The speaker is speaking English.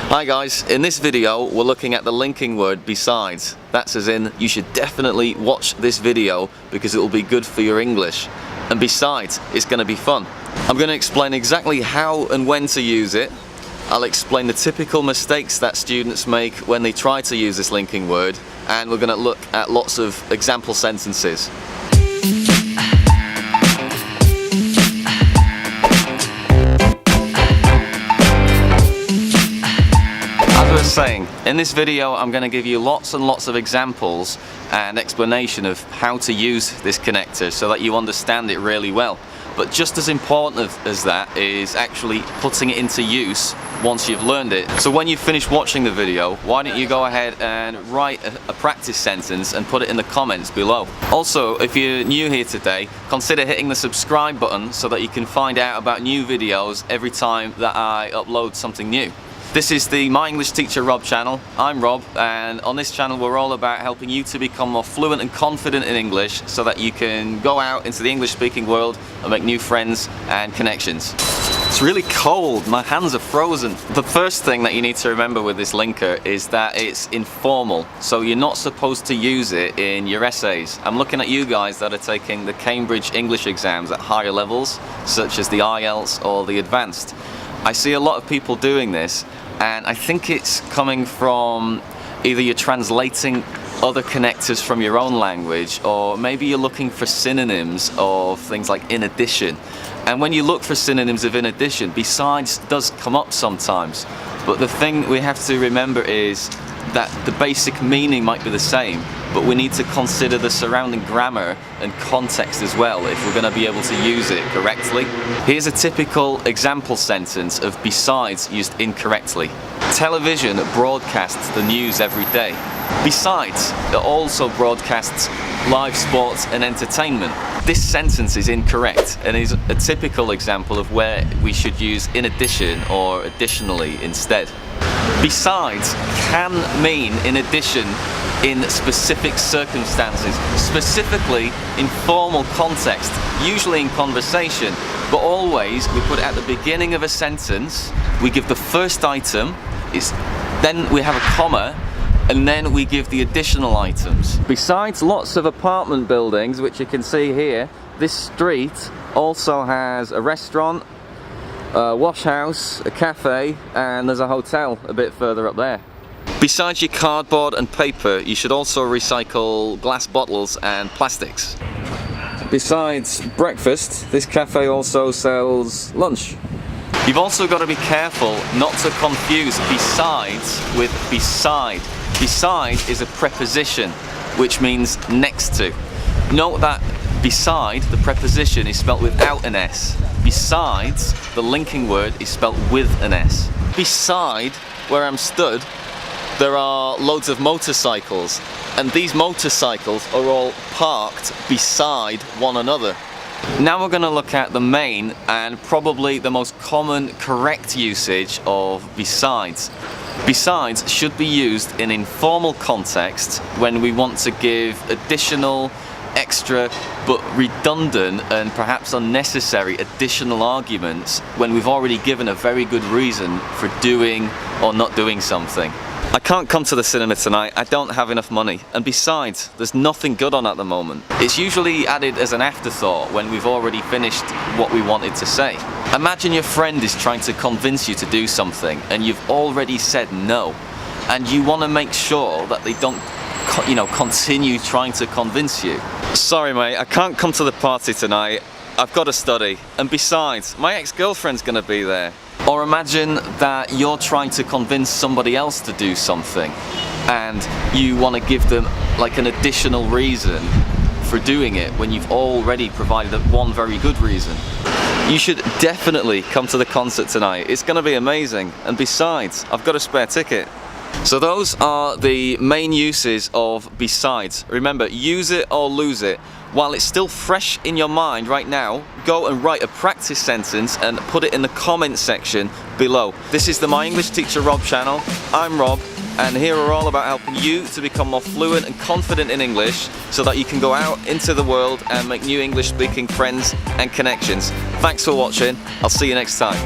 Hi guys, in this video we're looking at the linking word besides. That's as in, you should definitely watch this video because it will be good for your English. And besides, it's going to be fun. I'm going to explain exactly how and when to use it. I'll explain the typical mistakes that students make when they try to use this linking word, and we're going to look at lots of example sentences. Saying, in this video I'm going to give you lots and lots of examples and explanation of how to use this connector so that you understand it really well. But just as important as that is actually putting it into use once you've learned it. So when you finish watching the video, why don't you go ahead and write a practice sentence and put it in the comments below. Also, if you're new here today, consider hitting the subscribe button so that you can find out about new videos every time that I upload something new. This is the My English Teacher Rob channel. I'm Rob, and on this channel we're all about helping you to become more fluent and confident in English so that you can go out into the English speaking world and make new friends and connections. It's really cold, my hands are frozen. The first thing that you need to remember with this linker is that it's informal, so you're not supposed to use it in your essays. I'm looking at you guys that are taking the Cambridge English exams at higher levels, such as the IELTS or the advanced. I see a lot of people doing this, and I think it's coming from either you're translating other connectors from your own language, or maybe you're looking for synonyms of things like in addition. And when you look for synonyms of in addition, besides does come up sometimes. But the thing we have to remember is that the basic meaning might be the same, but we need to consider the surrounding grammar and context as well if we're going to be able to use it correctly. Here's a typical example sentence of besides used incorrectly. Television broadcasts the news every day. Besides, it also broadcasts live sports and entertainment. This sentence is incorrect and is a typical example of where we should use in addition or additionally instead. Besides can mean in addition in specific circumstances, specifically in formal context, usually in conversation, but always we put it at the beginning of a sentence, we give the first item, then we have a comma, and then we give the additional items. Besides lots of apartment buildings, which you can see here, this street also has a restaurant, a wash house, a cafe, and there's a hotel a bit further up there. Besides your cardboard and paper, you should also recycle glass bottles and plastics. Besides breakfast, this cafe also sells lunch. You've also got to be careful not to confuse besides with beside. Beside is a preposition, which means next to. Note that beside, the preposition, is spelt without an S. Besides, the linking word is spelt with an S. Beside where I'm stood, there are loads of motorcycles, and these motorcycles are all parked beside one another. Now we're going to look at the main and probably the most common correct usage of besides. Besides should be used in informal context when we want to give additional, extra, but redundant and perhaps unnecessary additional arguments when we've already given a very good reason for doing or not doing something. I can't come to the cinema tonight, I don't have enough money, and besides, there's nothing good on at the moment. It's usually added as an afterthought when we've already finished what we wanted to say. Imagine your friend is trying to convince you to do something and you've already said no, and you want to make sure that they don't continue trying to convince you. Sorry mate, I can't come to the party tonight, I've got to study, and besides, my ex-girlfriend's gonna be there. Or imagine that you're trying to convince somebody else to do something and you want to give them like an additional reason for doing it when you've already provided one very good reason. You should definitely come to the concert tonight, it's gonna be amazing, and besides, I've got a spare ticket. So those are the main uses of besides. Remember, use it or lose it. While it's still fresh in your mind right now, go and write a practice sentence and put it in the comment section below. This is the My English Teacher Rob channel. I'm Rob, and here we're all about helping you to become more fluent and confident in English so that you can go out into the world and make new English speaking friends and connections. Thanks for watching. I'll see you next time.